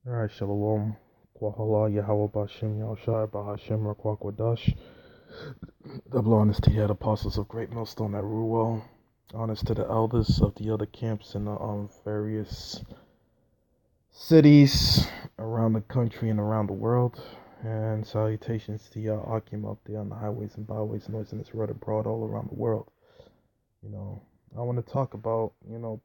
Alright, Shalom. Kwahala Yahweh Bashem Yahushai Bahashem Rakwakwa. Double honors to the apostles of Great Millstone at Ruel. Honors to the elders of the other camps in the various cities around the country and around the world. And salutations to y'all Akim out there on the highways and byways, noising this road abroad all around the world. I want to talk about,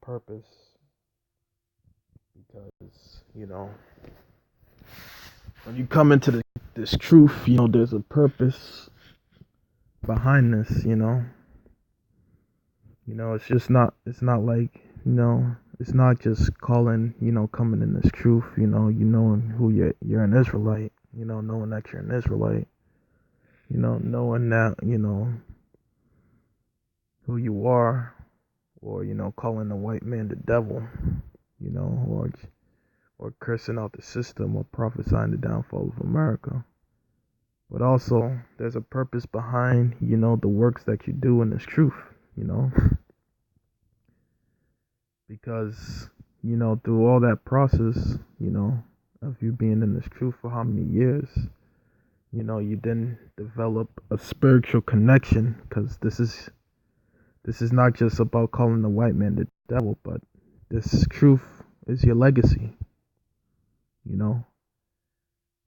purpose because, when you come into this truth, there's a purpose behind this, it's not like, it's not just calling, coming in this truth, you knowing who you're an Israelite, knowing that you're an Israelite, knowing that, who you are, or, calling the white man the devil, or cursing out the system or prophesying the downfall of America. But also, there's a purpose behind, the works that you do in this truth, because, through all that process, of you being in this truth for how many years, you then develop a spiritual connection, because this is not just about calling the white man the devil, but this truth is your legacy,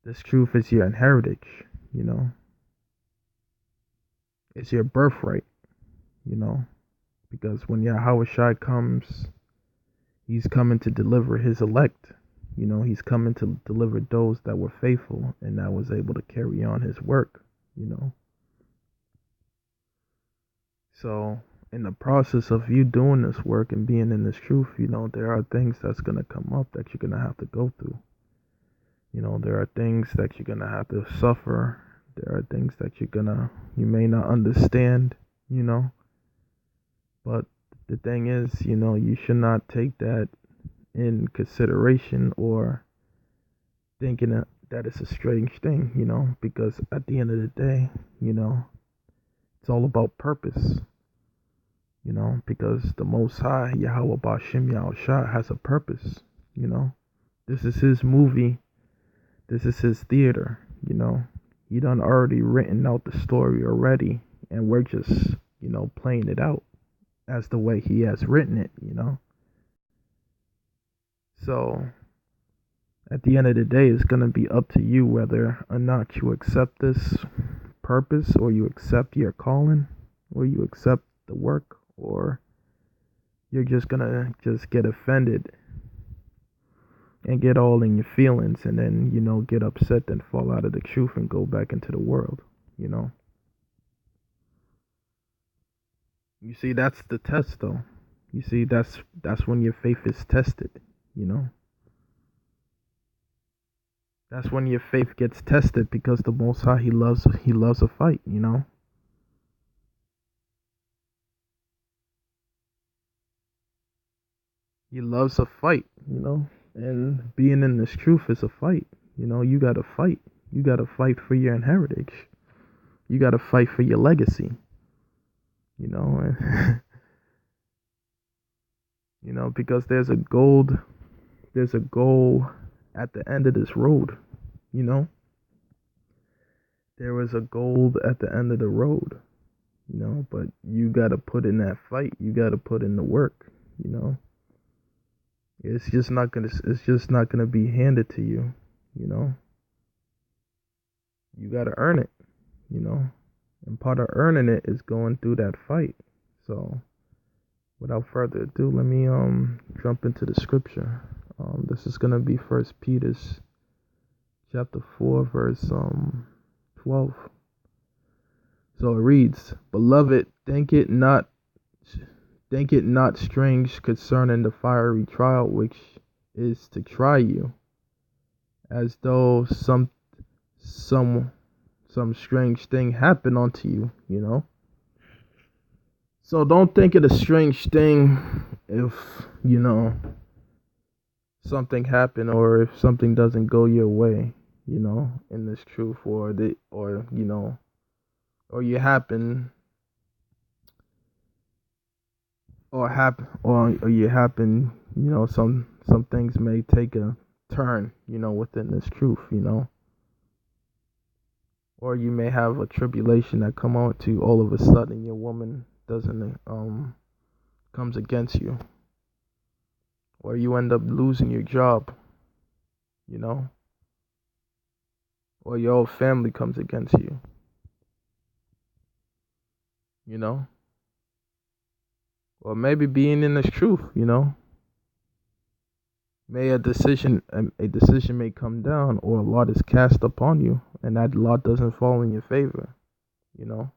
this truth is your inheritance, it's your birthright, because when Yahweh Shai comes, he's coming to deliver his elect. He's coming to deliver those that were faithful and that was able to carry on his work, So, in the process of you doing this work and being in this truth, there are things that's going to come up that you're going to have to go through. There are things that you're going to have to suffer. There are things that you may not understand, But the thing is, you should not take that in consideration or thinking that it's a strange thing, because at the end of the day, it's all about purpose, because the Most High, Yahweh Bashem Yahushua, has a purpose, This is his movie. This is his theater, He done already written out the story already, and we're just, playing it out as the way he has written it, So, at the end of the day, it's going to be up to you whether or not you accept this purpose, or you accept your calling, or you accept the work, or you're just going to just get offended and get all in your feelings and then, get upset and fall out of the truth and go back into the world, You see, that's the test, though. You see, that's when your faith is tested, That's when your faith gets tested, because the Most High, he loves a fight, He loves a fight, And being in this truth is a fight, You got to fight. You got to fight for your inheritance. You got to fight for your legacy, And, because there's a goal at the end of this road, There is a goal at the end of the road, But you got to put in that fight. You got to put in the work, It's just not gonna be handed to you, You got to earn it, And part of earning it is going through that fight. So, without further ado, let me jump into the scripture. This is gonna be First Peter's chapter 4, verse 12. So it reads, "Beloved, think it not strange concerning the fiery trial which is to try you, as though some strange thing happened unto you, So don't think it a strange thing if, something happened, or if something doesn't go your way, in this truth, or you happen or you happen, some things may take a turn, within this truth, Or you may have a tribulation that come on to all of a sudden your woman doesn't comes against you. Or you end up losing your job, you know? Or your whole family comes against you, you know? Or maybe being in this truth, May a decision may come down, or a lot is cast upon you, and that lot doesn't fall in your favor, you know?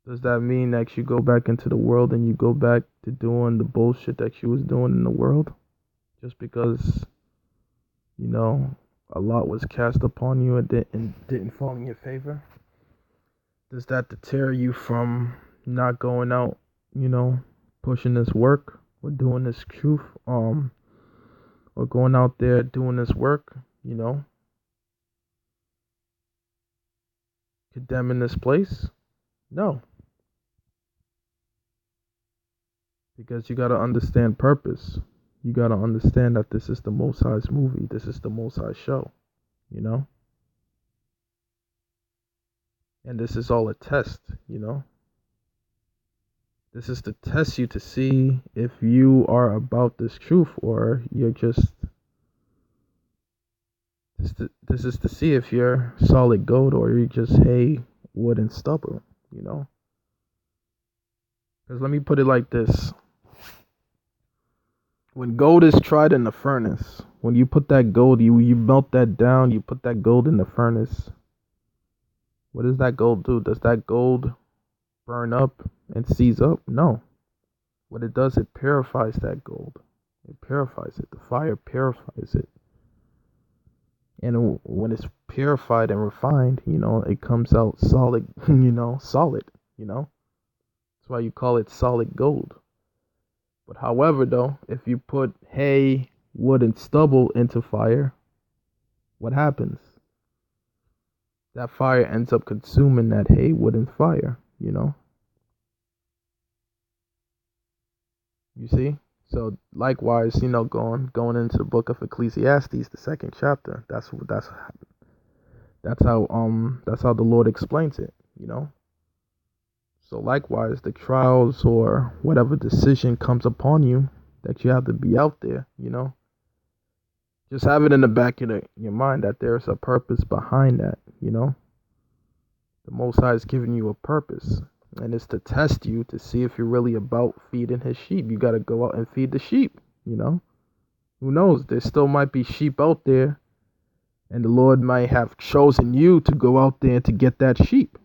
Does that mean that you go back into the world and you go back to doing the bullshit that you was doing in the world? Just because, a lot was cast upon you and didn't fall in your favor? Does that deter you from not going out, pushing this work or doing this truth, or going out there doing this work, condemning this place? No, because you got to understand purpose. You got to understand that this is the Most High's movie. This is the Most High show, you know? And this is all a test, This is to test you to see if you are about this truth, or you're just. This is to see if you're solid gold or you're just hay, wood, and stubble, Because let me put it like this. When gold is tried in the furnace, when you put that gold, you melt that down, you put that gold in the furnace. What does that gold do? Does that gold burn up and seize up? No. What it does, it purifies that gold. It purifies it. The fire purifies it. And when it's purified and refined, it comes out solid, solid, That's why you call it solid gold. But however, though, if you put hay, wood, and stubble into fire, what happens? That fire ends up consuming that hay, wood, and fire, You see? So likewise, going into the book of Ecclesiastes, the second chapter, that's how the Lord explains it, So likewise, the trials or whatever decision comes upon you that you have to be out there, Just have it in the back of your mind that there's a purpose behind that, The Most High is giving you a purpose, and it's to test you to see if you're really about feeding His sheep. You got to go out and feed the sheep, Who knows? There still might be sheep out there, and the Lord might have chosen you to go out there to get that sheep,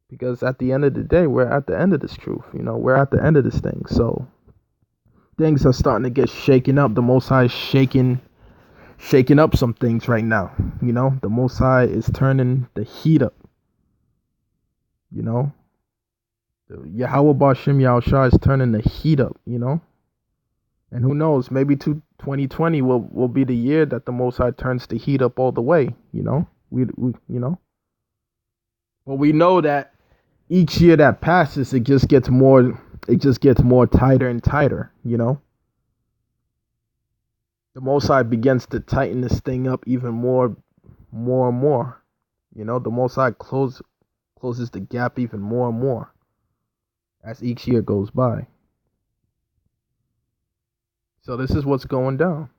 Because at the end of the day, we're at the end of this truth. We're at the end of this thing. So things are starting to get shaken up. The Most High is shaking up some things right now. The Most High is turning the heat up. The Yahweh Bashim Yahushua is turning the heat up. And who knows? Maybe 2020 will be the year that the Most High turns the heat up all the way. But we know that each year that passes, it just gets more tighter and tighter, The Most High begins to tighten this thing up even more and more. The Most High closes the gap even more and more as each year goes by. So this is what's going down.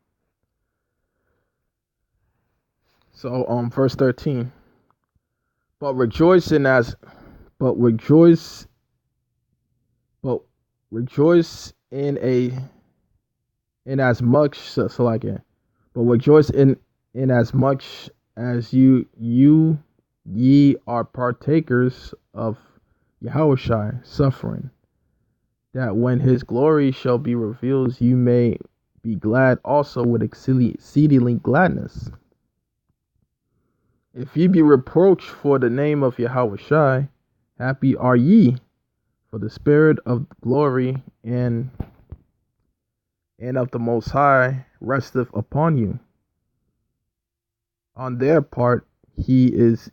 So verse 13. But rejoice in as much as ye are partakers of Yahushua suffering, that when His glory shall be revealed, you may be glad also with exceedingly gladness. If ye be reproached for the name of Yahushua, happy are ye, for the Spirit of glory and of the Most High resteth upon you. On their part, He is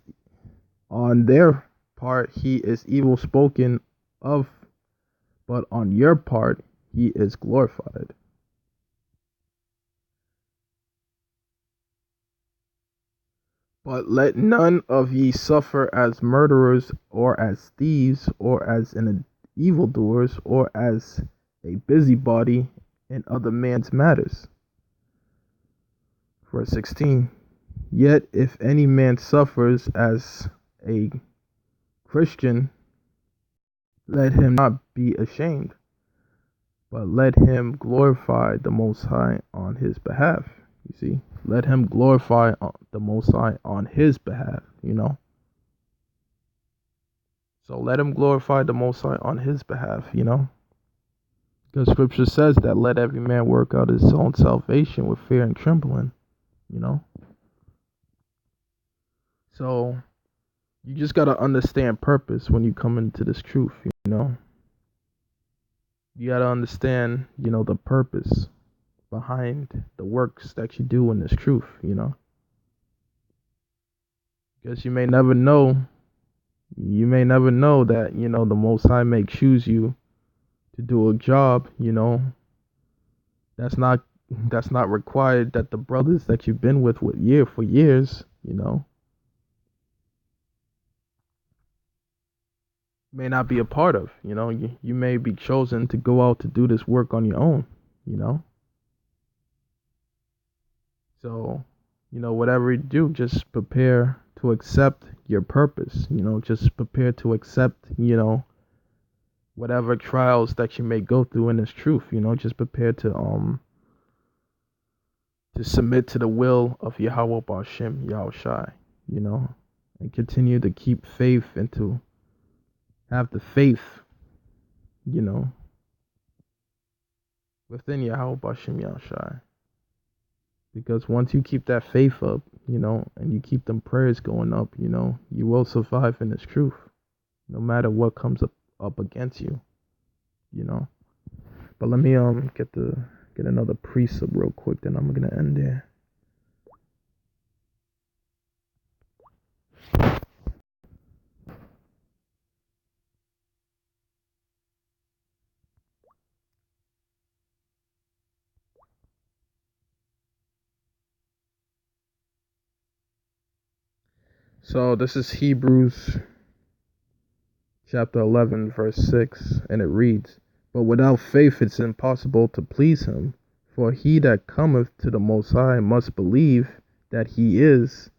on their part he is evil spoken of, but on your part he is glorified. But let none of ye suffer as murderers, or as thieves, or as an evildoers, or as a busybody in other man's matters. Verse 16. Yet if any man suffers as a Christian, let him not be ashamed, but let him glorify the Most High on his behalf. You see, let him glorify the Most High on his behalf, So let him glorify the Most High on his behalf, Because scripture says that let every man work out his own salvation with fear and trembling, you know. So you just got to understand purpose when you come into this truth, You got to understand, the purpose behind the works that you do in this truth, Because you may never know that, the Most High may choose you to do a job, that's not required, that the brothers that you've been with for years, may not be a part of. You may be chosen to go out to do this work on your own, So, whatever you do, just prepare to accept your purpose, just prepare to accept, whatever trials that you may go through in this truth, just prepare to submit to the will of Yahweh Ba'Shem Yahushai, and continue to keep faith and to have the faith, within Yahweh Ba'Shem Yahushai. Because once you keep that faith up, and you keep them prayers going up, you will survive in this truth, no matter what comes up against you, But let me get another precept real quick, then I'm gonna end there. So this is Hebrews chapter 11, verse 6, and it reads, But without faith it's impossible to please him, for he that cometh to the Most High must believe that he is,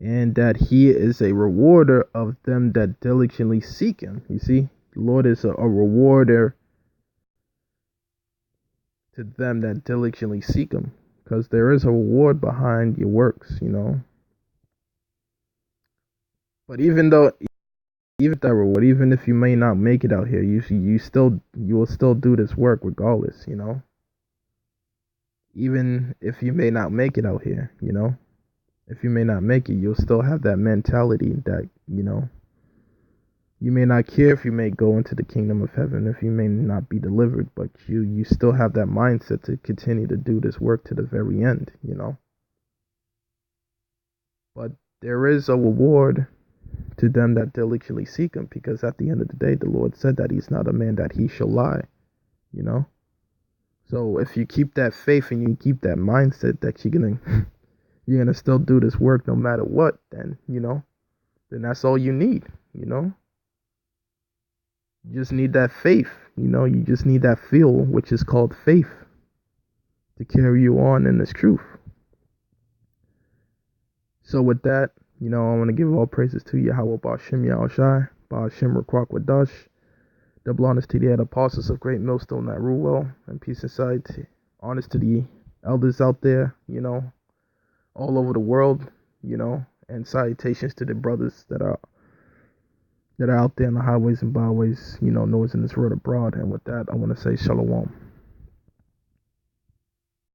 and that he is a rewarder of them that diligently seek him. You see, the Lord is a rewarder to them that diligently seek him, because there is a reward behind your works, But even that reward, even if you may not make it out here, you will still do this work regardless, Even if you may not make it out here, If you may not make it, you'll still have that mentality that, you may not care if you may go into the kingdom of heaven, if you may not be delivered, but you still have that mindset to continue to do this work to the very end, But there is a reward to them that diligently seek him, because at the end of the day, the Lord said that he's not a man that he shall lie, So if you keep that faith and you keep that mindset that you're gonna still do this work no matter what, then then that's all you need, You just need that faith, You just need that feel, which is called faith, to carry you on in this truth. So with that, I want to give all praises to Yahweh Ba'Shem Yahushai, Ba'Shem Rakwak Wadash, double honors to the apostles of Great Millstone that rule well, and peace inside. Honors to the elders out there, all over the world, and salutations to the brothers that are out there in the highways and byways, noise in this world abroad. And with that, I want to say shalom.